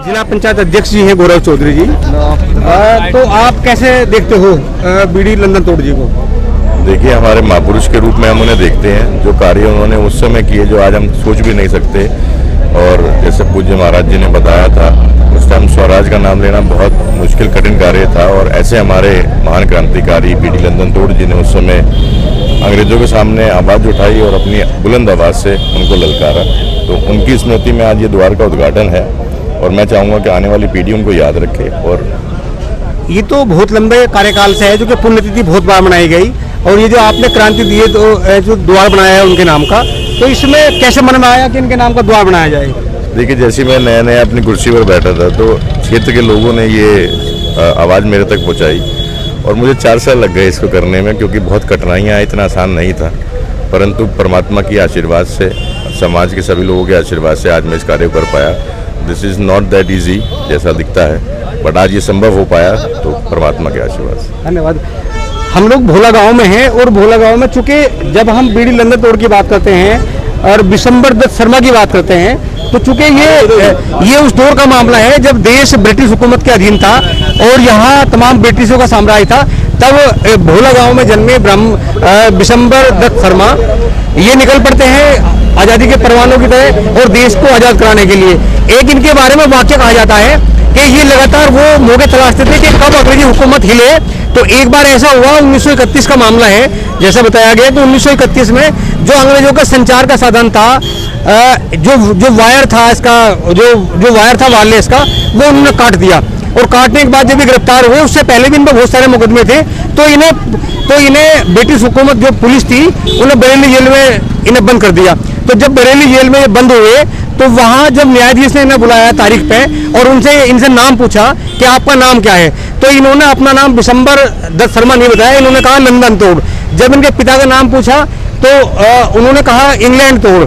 जिला पंचायत अध्यक्ष जी हैं गौरव चौधरी जी, तो आप कैसे देखते हो बीडी लंदन तोड़ जी को? देखिए, हमारे महापुरुष के रूप में हम उन्हें देखते हैं। जो कार्य उन्होंने उस समय किए जो आज हम सोच भी नहीं सकते, और जैसे पूज्य महाराज जी ने बताया था, उस टाइम स्वराज का नाम लेना बहुत मुश्किल कठिन कार्य था। और ऐसे हमारे महान क्रांतिकारी बीडी लंदन तोड़ जी ने उस समय अंग्रेजों के सामने आवाज़ उठाई और अपनी बुलंद आवाज़ से उनको ललकारा। तो उनकी स्मृति में आज ये द्वार का उद्घाटन है, और मैं चाहूँगा कि आने वाली पीढ़ी उनको याद रखे। और ये तो बहुत लंबे कार्यकाल से है, जो कि पुण्यतिथि बहुत बार मनाई गई, और ये जो आपने क्रांति दी है, तो जो द्वार बनाया है उनके नाम का, तो इसमें कैसे मन में आया कि इनके नाम का द्वार बनाया जाए? देखिए, जैसे मैं नया नया अपनी कुर्सी पर बैठा था, तो क्षेत्र के लोगों ने ये आवाज़ मेरे तक पहुँचाई, और मुझे 4 साल लग गए इसको करने में, क्योंकि बहुत कठिनाइयाँ, इतना आसान नहीं था। परंतु परमात्मा की आशीर्वाद से, समाज के सभी लोगों के आशीर्वाद से आज मैं इस कार्य को कर पाया। This is not that easy जैसा दिखता है, बट आज ये संभव हो पाया तो परमात्मा के आशीर्वाद से। धन्यवाद। हम लोग भोला गांव में हैं, और भोला गांव में चूंकि जब हम बीडी लंदन तोड़ की बात करते हैं और विशंबर दत्त शर्मा की बात करते हैं, तो चूंकि ये उस दौर का मामला है जब देश ब्रिटिश हुकूमत के अधीन था और यहाँ तमाम ब्रिटिशों का साम्राज्य था, तब भोला गांव में जन्मे विशंबर दत्त शर्मा ये निकल पड़ते हैं आज़ादी के परवानों की तरह और देश को आज़ाद कराने के लिए। एक इनके बारे में वाक्य कहा जाता है कि ये लगातार वो मौके तलाशते थे कि कब अंग्रेजी हुकूमत हिले। तो एक बार ऐसा हुआ, 1931 का मामला है, जैसा बताया गया, तो 1931 में जो अंग्रेजों का संचार का साधन था, जो वायर था इसका, जो वायर था वायरलेस का, वो उन्होंने काट दिया। और काटने के बाद जब ये गिरफ्तार हुए, उससे पहले भी इन पर बहुत सारे मुकदमे थे, तो इन्हें ब्रिटिश हुकूमत जो पुलिस थी, उन्हें बरेली जेल में इन्हें बंद कर दिया। तो जब बरेली जेल में ये बंद हुए, तो वहाँ जब न्यायाधीश ने इन्हें बुलाया तारीख पे और इनसे नाम पूछा कि आपका नाम क्या है, तो इन्होंने अपना नाम विशंबर दत्त शर्मा नहीं बताया, इन्होंने कहा लंदन तोड़। जब इनके पिता का नाम पूछा तो उन्होंने कहा इंग्लैंड तोड़,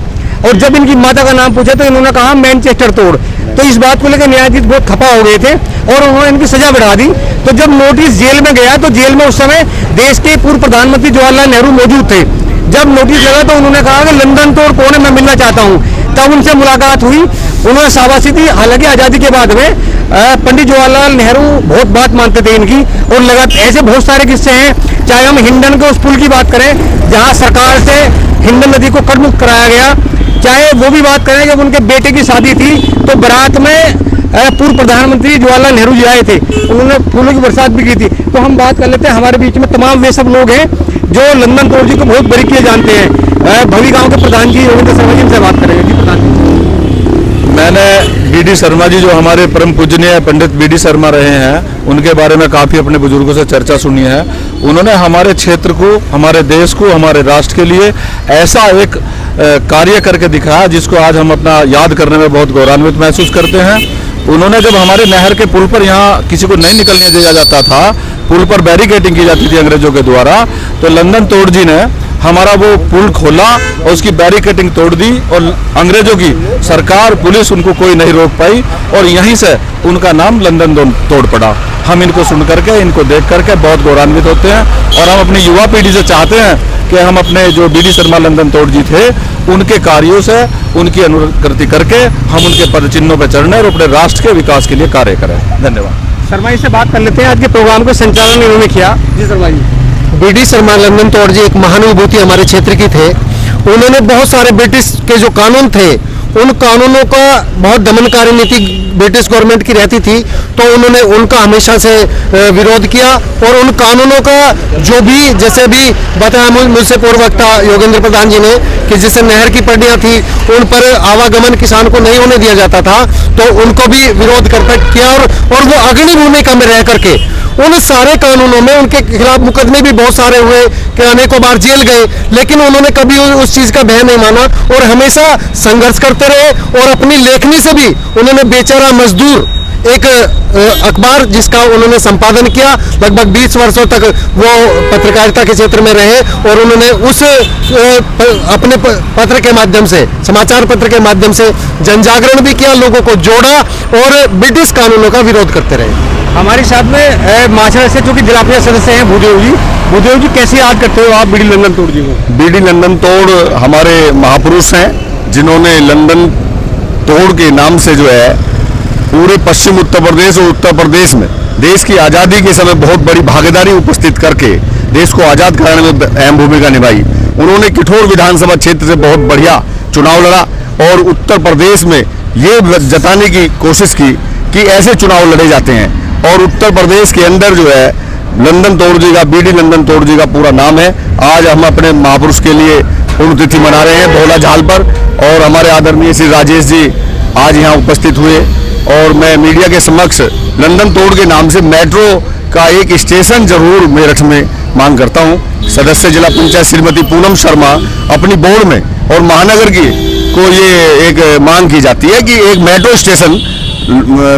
और जब इनकी माता का नाम पूछा तो इन्होंने कहा मैनचेस्टर तोड़। तो इस बात को लेकर न्यायाधीश बहुत खफा हो गए थे और उन्होंने इनकी सजा बढ़ा दी। तो जब नोटिस जेल में गया, तो जेल में उस समय देश के पूर्व प्रधानमंत्री जवाहरलाल नेहरू मौजूद थे। जब नोटिस लगा तो उन्होंने कहा कि लंदन तोड़ कौन है, मैं मिलना चाहता हूँ। तब उनसे मुलाकात हुई, उन्होंने शाबाशी दी। हालांकि आज़ादी के बाद में पंडित जवाहरलाल नेहरू बहुत बात मानते थे इनकी, और लगातार ऐसे बहुत सारे किस्से हैं। चाहे हम हिंडन के उस पुल की बात करें जहाँ सरकार से हिंडन नदी को कटमुक्त कराया गया, चाहे वो भी बात करें जब उनके बेटे की शादी थी तो बारात में पूर्व प्रधानमंत्री जवाहरलाल नेहरू जी आए थे, उन्होंने फूलों की बरसात भी की थी। तो हम बात कर लेते हैं, हमारे बीच में तमाम वे सब लोग हैं जो लंदन तोड़ जी को बहुत बारीकी जानते हैं। भवी गांव के प्रधान जी योगेंद्र शर्मा जी से बात करेंगे। जी प्रधान जी, मैंने बीडी शर्मा जी जो हमारे परम पूजनीय पंडित बीडी शर्मा रहे हैं, उनके बारे में काफ़ी अपने बुजुर्गों से चर्चा सुनी है। उन्होंने हमारे क्षेत्र को, हमारे देश को, हमारे राष्ट्र के लिए ऐसा एक कार्य करके दिखाया जिसको आज हम अपना याद करने में बहुत गौरवान्वित महसूस करते हैं। उन्होंने जब हमारे नहर के पुल पर यहाँ किसी को नहीं निकलने दिया जाता था, पुल पर बैरिकेडिंग की जाती थी अंग्रेजों के द्वारा, तो लंदन तोड़ जी ने हमारा वो पुल खोला और उसकी बैरिकेडिंग तोड़ दी, और अंग्रेजों की सरकार, पुलिस, उनको कोई नहीं रोक पाई, और यहीं से उनका नाम लंदन तोड़ पड़ा। हम इनको सुन करके, इनको देख करके बहुत गौरवान्वित होते हैं, और हम अपनी युवा पीढ़ी से चाहते हैं कि हम अपने जो बीडी शर्मा लंदन तोड़ जी थे, उनके कार्यों से, उनकी अनुकृति करके हम उनके पद चिन्हों पर चढ़ने और अपने राष्ट्र के विकास के लिए कार्य करें। धन्यवाद। शर्मा जी से बात कर लेते हैं। आज के प्रोग्राम का संचालन इन्होंने किया। जी शर्मा जी। बीडी शर्मा लंदन तोड़ जी एक महानुभूति हमारे क्षेत्र की थे। उन्होंने बहुत सारे ब्रिटिश के जो कानून थे, उन कानूनों का बहुत दमनकारी नीति ब्रिटिश गवर्नमेंट की रहती थी, तो उन्होंने उनका हमेशा से विरोध किया, और उन कानूनों का जो भी, जैसे भी बताया मुझसे पूर्ववक्ता योगेंद्र प्रधान जी ने, कि जैसे नहर की पट्टियाँ थी उन पर आवागमन किसान को नहीं होने दिया जाता था, तो उनको भी विरोध करता किया, और वो अग्रणी भूमिका में रह करके उन सारे कानूनों में उनके खिलाफ मुकदमे भी बहुत सारे हुए कि अनेकों बार जेल गए, लेकिन उन्होंने कभी उस चीज़ का भय नहीं माना और हमेशा संघर्ष करते रहे। और अपनी लेखनी से भी उन्होंने बेचारा मजदूर एक अखबार जिसका उन्होंने संपादन किया, लगभग 20 वर्षों तक वो पत्रकारिता के क्षेत्र में रहे, और उन्होंने उस अपने पत्र के माध्यम से, समाचार पत्र के माध्यम से जनजागरण भी किया, लोगों को जोड़ा और ब्रिटिश कानूनों का विरोध करते रहे। हमारे साथ में माछा से जो कि जिला परिषद सदस्य हैं भूदेव जी, भूदेव जी, कैसे याद करते हो आप बीडी लंदन तोड़ जी को? बीडी लंदन तोड़ हमारे महापुरुष हैं जिन्होंने लंदन तोड़ के नाम से जो है पूरे पश्चिम उत्तर प्रदेश और उत्तर प्रदेश में देश की आज़ादी के समय बहुत बड़ी भागीदारी उपस्थित करके देश को आज़ाद कराने में अहम भूमिका निभाई। उन्होंने किठौर विधानसभा क्षेत्र से बहुत बढ़िया चुनाव लड़ा और उत्तर प्रदेश में ये जताने की कोशिश की कि ऐसे चुनाव लड़े जाते हैं। और उत्तर प्रदेश के अंदर जो है लंदन तोड़ जी का, बीडी लंदन तोड़ जी का पूरा नाम है। आज हम अपने महापुरुष के लिए पुण्यतिथि मना रहे हैं भोला झाल पर, और हमारे आदरणीय श्री राजेश जी आज यहाँ उपस्थित हुए। और मैं मीडिया के समक्ष लंदन तोड़ के नाम से मेट्रो का एक स्टेशन जरूर मेरठ में मांग करता हूँ। सदस्य जिला पंचायत श्रीमती पूनम शर्मा अपनी बोर्ड में और महानगर की को ये एक मांग की जाती है कि एक मेट्रो स्टेशन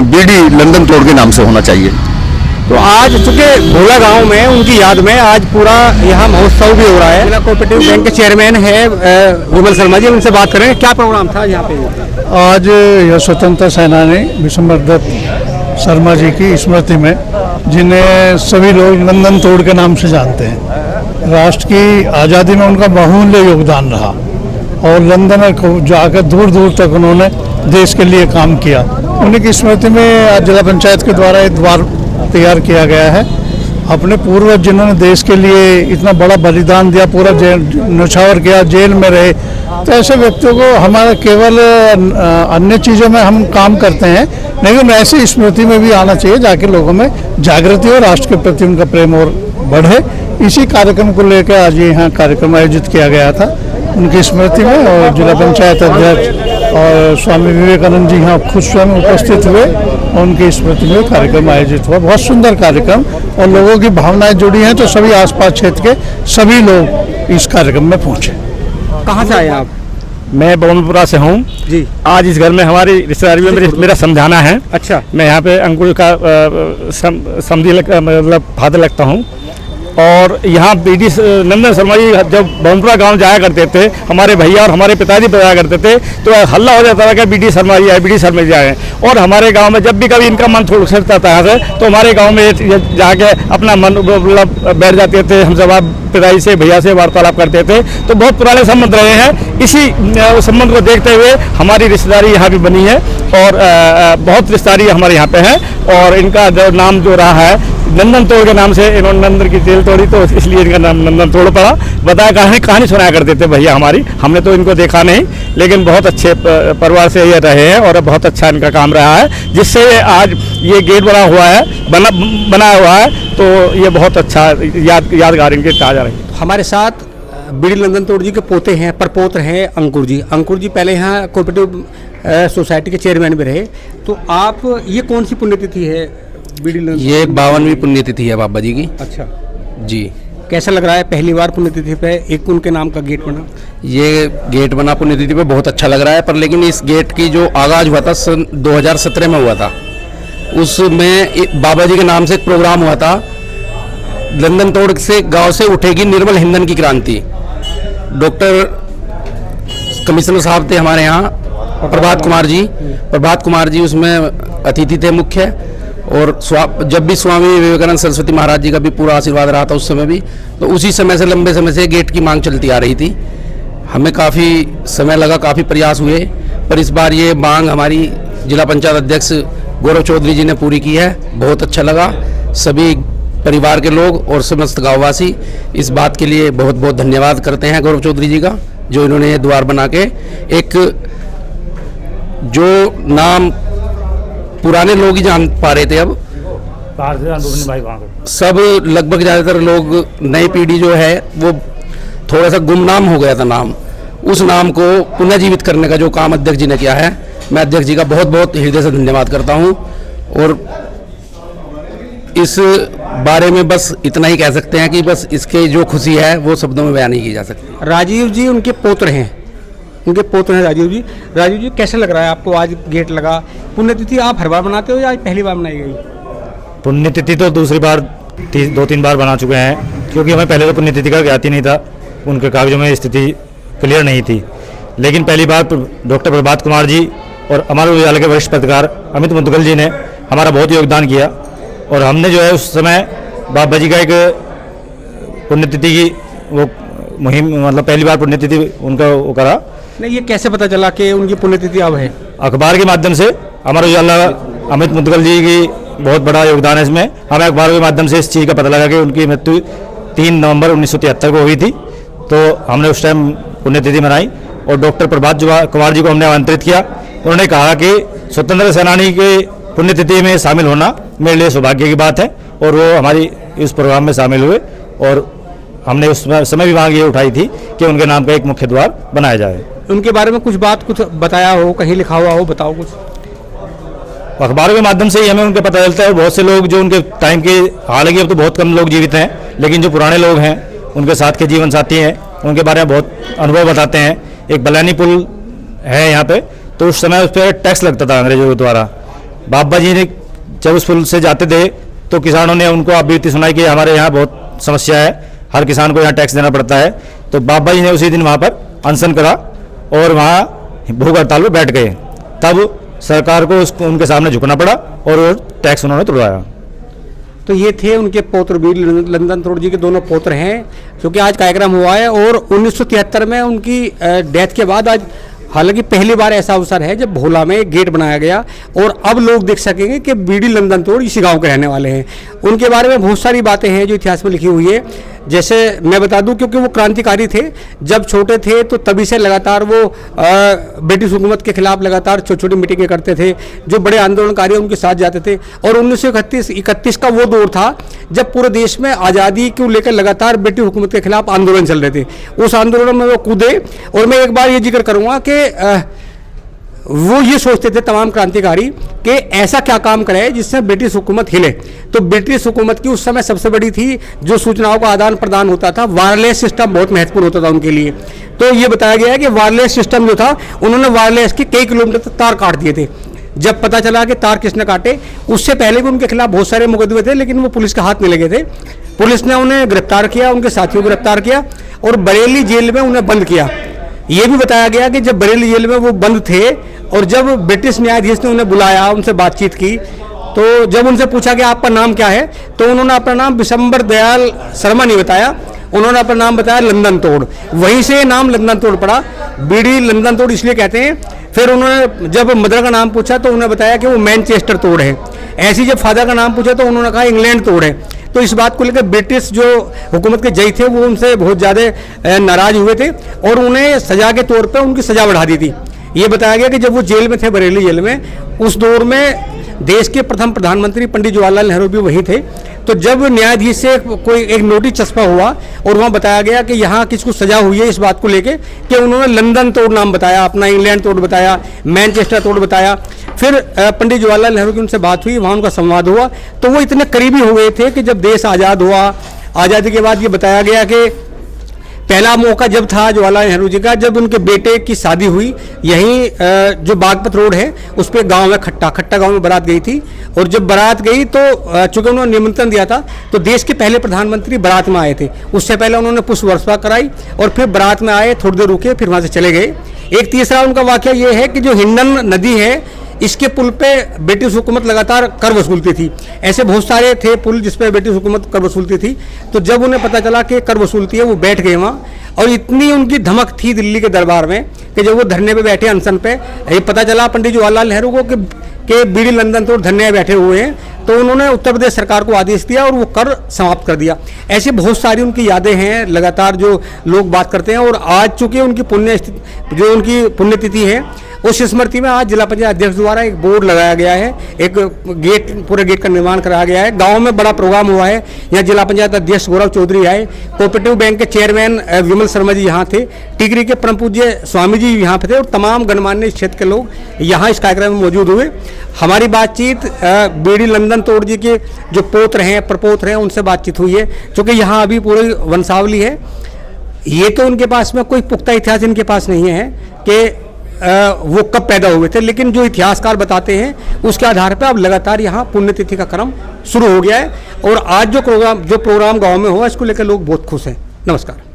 बीडी लंदन तोड़ के नाम से होना चाहिए। तो आज चूंकि भोला गांव में उनकी याद में आज पूरा यहाँ महोत्सव भी हो रहा है। जिला कोऑपरेटिव बैंक के चेयरमैन है विमल शर्मा जी, उनसे बात करें क्या प्रोग्राम था यहाँ पे? आज यह स्वतंत्रता सेनानी विशंबर दत्त शर्मा जी की स्मृति में, जिन्हें सभी लोग लंदन तोड़ के नाम से जानते हैं, राष्ट्र की आज़ादी में उनका बहुमूल्य योगदान रहा और लंदन को जाकर दूर दूर तक उन्होंने देश के लिए काम किया। उन्हीं की स्मृति में आज जिला पंचायत के द्वारा एक द्वार तैयार किया गया है। अपने पूर्वज जिन्होंने देश के लिए इतना बड़ा बलिदान दिया, पूरा न्यौछावर किया, जेल में रहे, तो ऐसे व्यक्तियों को हमारा केवल अन्य चीज़ों में हम काम करते हैं, लेकिन ऐसी स्मृति में भी आना चाहिए जाके लोगों में जागृति और राष्ट्र के प्रति उनका प्रेम और बढ़े। इसी कार्यक्रम को लेकर आज यहाँ कार्यक्रम आयोजित किया गया था उनकी स्मृति में, और जिला पंचायत अध्यक्ष और स्वामी विवेकानंद जी यहाँ खुद स्वयं उपस्थित हुए और उनकी स्मृति में कार्यक्रम आयोजित हुआ। बहुत सुंदर कार्यक्रम और लोगों की भावनाएं जुड़ी हैं, तो सभी आसपास क्षेत्र के सभी लोग इस कार्यक्रम में पहुंचे। कहाँ से आए आप? मैं बमनपुरा से हूँ जी। आज इस घर में हमारी रिश्तेदारी में मेरा समझाना है। अच्छा। मैं यहाँ पे अंकुर का समझी मतलब फादर लगता हूँ। और यहाँ बीडी नंदन शर्मा जी जब बमनपुरा गांव जाया करते थे, हमारे भैया और हमारे पिताजी बताया करते थे, तो हल्ला हो जाता था कि बीडी शर्मा जी आए, बीडी शर्मा जी आए। और हमारे गांव में जब भी कभी इनका मन थोड़ा सड़ता था तो हमारे गांव में जाके अपना मन मतलब बैठ जाते थे, हम सब पिताजी से भैया से वार्तालाप करते थे। तो बहुत पुराने संबंध रहे हैं। इसी संबंध को देखते हुए हमारी रिश्तेदारी यहाँ भी बनी है और बहुत रिश्तेदारी हमारे यहाँ पे है। और इनका जो नाम जो रहा है नंदन तोड़ के नाम से, इन्होंने नंदन की जेल तोड़ी तो इसलिए इनका नाम नंदन तोड़ पड़ा। बताया कहानी सुनाया करते थे भैया हमारी, हमने तो इनको देखा नहीं, लेकिन बहुत अच्छे परिवार से ये रहे हैं और बहुत अच्छा इनका काम रहा है, जिससे आज ये गेट बना हुआ है, बना हुआ है। तो ये बहुत अच्छा यादगार इनके ताजा रही। हमारे साथ बीडी लंदन तोड़ जी के पोते हैं, परपोत्र हैं अंकुर जी। अंकुर जी पहले यहाँ कोऑपरेटिव सोसाइटी के चेयरमैन भी रहे। तो आप, ये कौन सी पुण्यतिथि है बीडी लंदन? ये 52वीं पुण्यतिथि है बाबा जी की। अच्छा जी। कैसा लग रहा है पहली बार पुण्यतिथि पे एक उनके नाम का गेट बना? ये गेट बना पुण्यतिथि पे बहुत अच्छा लग रहा है, पर लेकिन इस गेट की जो आगाज हुआ था सन 2017 में हुआ था, उसमें बाबा जी के नाम से एक प्रोग्राम हुआ था, लंदन तोड़ से गांव से उठेगी निर्मल हिंदन की क्रांति। डॉक्टर कमिश्नर साहब थे हमारे यहाँ, प्रभात कुमार जी उसमें अतिथि थे मुख्य। और जब भी स्वामी विवेकानंद सरस्वती महाराज जी का भी पूरा आशीर्वाद रहा था उस समय भी, तो उसी समय से लंबे समय से गेट की मांग चलती आ रही थी। हमें काफ़ी समय लगा, काफ़ी प्रयास हुए, पर इस बार ये मांग हमारी जिला पंचायत अध्यक्ष गौरव चौधरी जी ने पूरी की है। बहुत अच्छा लगा। सभी परिवार के लोग और समस्त गाँववासी इस बात के लिए बहुत बहुत धन्यवाद करते हैं गौरव चौधरी जी का, जो इन्होंने ये द्वार बना के एक जो नाम पुराने लोग ही जान पा रहे थे, अब सब लगभग ज़्यादातर लोग, नई पीढ़ी जो है वो थोड़ा सा गुमनाम हो गया था नाम, उस नाम को पुनर्जीवित करने का जो काम अध्यक्ष जी ने किया है, मैं अध्यक्ष जी का बहुत बहुत हृदय से धन्यवाद करता हूं। और इस बारे में बस इतना ही कह सकते हैं कि बस इसके जो खुशी है वो शब्दों में बयान नहीं की जा सकती। राजीव जी उनके पोत्र हैं, राजीव जी। राजीव जी, कैसा लग रहा है आपको आज गेट लगा? पुण्यतिथि आप हर बार बनाते हो या आज पहली बार बनाई गई? पुण्यतिथि तो दूसरी बार 2-3 बार बना चुके हैं, क्योंकि हमें पहले तो पुण्यतिथि का ज्ञात ही नहीं था, उनके कागजों में स्थिति क्लियर नहीं थी। लेकिन पहली बार डॉक्टर प्रभात कुमार जी और हमारे विद्यालय के वरिष्ठ पत्रकार अमित मुदगल जी ने हमारा बहुत योगदान किया। और हमने जो है उस समय बाबा जी का एक पुण्यतिथि की वो मुहिम, मतलब पहली बार पुण्यतिथि उनका वो करा। नहीं, ये कैसे पता चला कि उनकी पुण्यतिथि अब है? अखबार के माध्यम से, अमर उजाला अमित मुदगल जी की बहुत बड़ा योगदान है इसमें। हमें अखबार के माध्यम से इस चीज़ का पता लगा कि उनकी मृत्यु 3 नवंबर 1973 को हुई थी, तो हमने उस टाइम पुण्यतिथि मनाई और डॉक्टर प्रभात कुमार जी को हमने आमंत्रित किया। उन्होंने कहा कि स्वतंत्रता सेनानी के पुण्यतिथि में शामिल होना मेरे लिए सौभाग्य की बात है, और वो हमारी इस प्रोग्राम में शामिल हुए और हमने उस समय भी मांग ये उठाई थी कि उनके नाम का एक मुख्य द्वार बनाया जाए। उनके बारे में कुछ बताया हो, कहीं लिखा हुआ हो, बताओ कुछ। अखबारों के माध्यम से ही हमें उनका पता चलता है। बहुत से लोग जो उनके टाइम के, हालांकि अब तो बहुत कम लोग जीवित हैं, लेकिन जो पुराने लोग हैं, उनके साथ के जीवन साथी हैं, उनके बारे में बहुत अनुभव बताते हैं। एक बलैनी पुल है यहाँ पे, तो उस समय उस पर टैक्स लगता था अंग्रेजों द्वारा। बाबा जी ने जब उस पुल से जाते थे तो किसानों ने उनको आपबीती सुनाई कि हमारे यहाँ बहुत समस्या है, हर किसान को यहाँ टैक्स देना पड़ता है। तो बाबा जी ने उसी दिन वहाँ पर अनशन करा और वहाँ भूख हड़ताल पर बैठ गए। तब सरकार को उनके सामने झुकना पड़ा और वो टैक्स उन्होंने तुड़वाया। तो ये थे उनके पौत्र वीर लंदन तोड़ जी के दोनों पौत्र हैं, क्योंकि आज कार्यक्रम हुआ है। और 1973 में उनकी डेथ के बाद आज हालांकि पहली बार ऐसा अवसर है जब भोला में गेट बनाया गया और अब लोग देख सकेंगे कि बीडी लंदन तोड़ इसी गांव के रहने वाले हैं। उनके बारे में बहुत सारी बातें हैं जो इतिहास में लिखी हुई है। जैसे मैं बता दूं, क्योंकि वो क्रांतिकारी थे, जब छोटे थे तो तभी से लगातार वो ब्रिटिश हुकूमत के खिलाफ लगातार छोटी छोटी मीटिंगें करते थे। जो बड़े आंदोलनकारी उनके साथ जाते थे। और 1931 का वो दौर था जब पूरे देश में आज़ादी को लेकर लगातार ब्रिटिश हुकूमत के खिलाफ आंदोलन चल रहे थे। उस आंदोलन में वो कूदे। और मैं एक बार ये जिक्र करूँगा कि वो ये सोचते थे तमाम क्रांतिकारी कि ऐसा क्या काम करे जिससे ब्रिटिश हुकूमत हिले। तो ब्रिटिश हुकूमत की उस समय सबसे बड़ी थी जो सूचनाओं का आदान प्रदान होता था, वायरलेस सिस्टम बहुत महत्वपूर्ण होता था उनके लिए। तो ये बताया गया है कि वायरलेस सिस्टम जो था, उन्होंने वायरलेस के कई किलोमीटर तक तार काट दिए थे। जब पता चला कि तार किसने काटे, उससे पहले भी उनके खिलाफ बहुत सारे मुकदमे थे, लेकिन वो पुलिस के हाथ में लगे थे। पुलिस ने उन्हें गिरफ्तार किया, उनके साथियों को गिरफ्तार किया और बरेली जेल में उन्हें बंद किया। ये भी बताया गया कि जब बरेली जेल में वो बंद थे और जब ब्रिटिश न्यायाधीश ने उन्हें बुलाया, उनसे बातचीत की, तो जब उनसे पूछा कि आपका नाम क्या है, तो उन्होंने अपना नाम विशंबर दयाल शर्मा नहीं बताया, उन्होंने अपना नाम बताया लंदन तोड़। वहीं से नाम लंदन तोड़ पड़ा। बीडी लंदन तोड़ इसलिए कहते हैं। फिर उन्होंने जब मदर का नाम पूछा तो उन्होंने बताया कि वो मैनचेस्टर तोड़ है। ऐसी जब फादर का नाम पूछा तो उन्होंने कहा इंग्लैंड तोड़ है। तो इस बात को लेकर ब्रिटिश जो हुकूमत के जज थे वो उनसे बहुत ज़्यादा नाराज हुए थे और उन्हें सजा के तौर पे उनकी सजा बढ़ा दी थी। ये बताया गया कि जब वो जेल में थे, बरेली जेल में, उस दौर में देश के प्रथम प्रधानमंत्री पंडित जवाहरलाल नेहरू भी वही थे। तो जब न्यायाधीश से कोई एक नोटिस चस्पा हुआ और वहाँ बताया गया कि यहाँ किसको सजा हुई है, इस बात को लेके कि उन्होंने लंदन तोड़ नाम बताया, अपना इंग्लैंड तोड़ बताया, मैनचेस्टर तोड़ बताया। फिर पंडित जवाहरलाल नेहरू की उनसे बात हुई, वहाँ उनका संवाद हुआ। तो वो इतने करीबी हो गए थे कि जब देश आज़ाद हुआ, आज़ादी के बाद ये बताया गया कि पहला मौका जब था जवाहरलाल नेहरू जी का, जब उनके बेटे की शादी हुई, यहीं जो बागपत रोड है उस पर गाँव में खट्टा गाँव में बारात गई थी। और जब बारात गई तो चूंकि उन्होंने निमंत्रण दिया था तो देश के पहले प्रधानमंत्री बारात में आए थे। उससे पहले उन्होंने पुष्प वर्षा कराई और फिर बारात में आए, थोड़ी देर रुके, फिर वहाँ से चले गए। एक तीसरा उनका वाकया ये है कि जो हिंडन नदी है, इसके पुल पे ब्रिटिश हुकूमत लगातार कर वसूलती थी। ऐसे बहुत सारे थे पुल जिस पे ब्रिटिश हुकूमत कर वसूलती थी। तो जब उन्हें पता चला कि कर वसूलती है, वो बैठ गए वहाँ। और इतनी उनकी धमक थी दिल्ली के दरबार में कि जब वो धरने पे बैठे, अनशन पे, ये पता चला पंडित जवाहरलाल नेहरू को कि बीडी लंदन तोड़ धरने में बैठे हुए हैं, तो उन्होंने उत्तर प्रदेश सरकार को आदेश दिया और वो कर समाप्त कर दिया। ऐसी बहुत सारी उनकी यादें हैं लगातार जो लोग बात करते हैं। और आज चूँकि उनकी पुण्यतिथि है, उस स्मृति में आज जिला पंचायत अध्यक्ष द्वारा एक बोर्ड लगाया गया है, एक गेट, पूरे गेट का निर्माण कराया गया है। गांव में बड़ा प्रोग्राम हुआ है। यहाँ जिला पंचायत अध्यक्ष गौरव चौधरी आए, कोऑपरेटिव बैंक के चेयरमैन विमल शर्मा जी यहाँ थे, टिकरी के परम पूज्य स्वामी जी यहाँ पे थे और तमाम गणमान्य इस क्षेत्र के लोग यहाँ इस कार्यक्रम में मौजूद हुए। हमारी बातचीत बीडी लंदन तोड़ जी के जो पौत्र हैं, प्रपौत्र हैं, उनसे बातचीत हुई है। चूँकि यहाँ अभी पूरी वंशावली है, ये तो उनके पास में कोई पुख्ता इतिहास इनके पास नहीं है कि वो कब पैदा हुए थे, लेकिन जो इतिहासकार बताते हैं उसके आधार पर अब लगातार यहाँ पुण्यतिथि का क्रम शुरू हो गया है। और आज जो प्रोग्राम गांव में हुआ, इसको लेकर लोग बहुत खुश हैं। नमस्कार।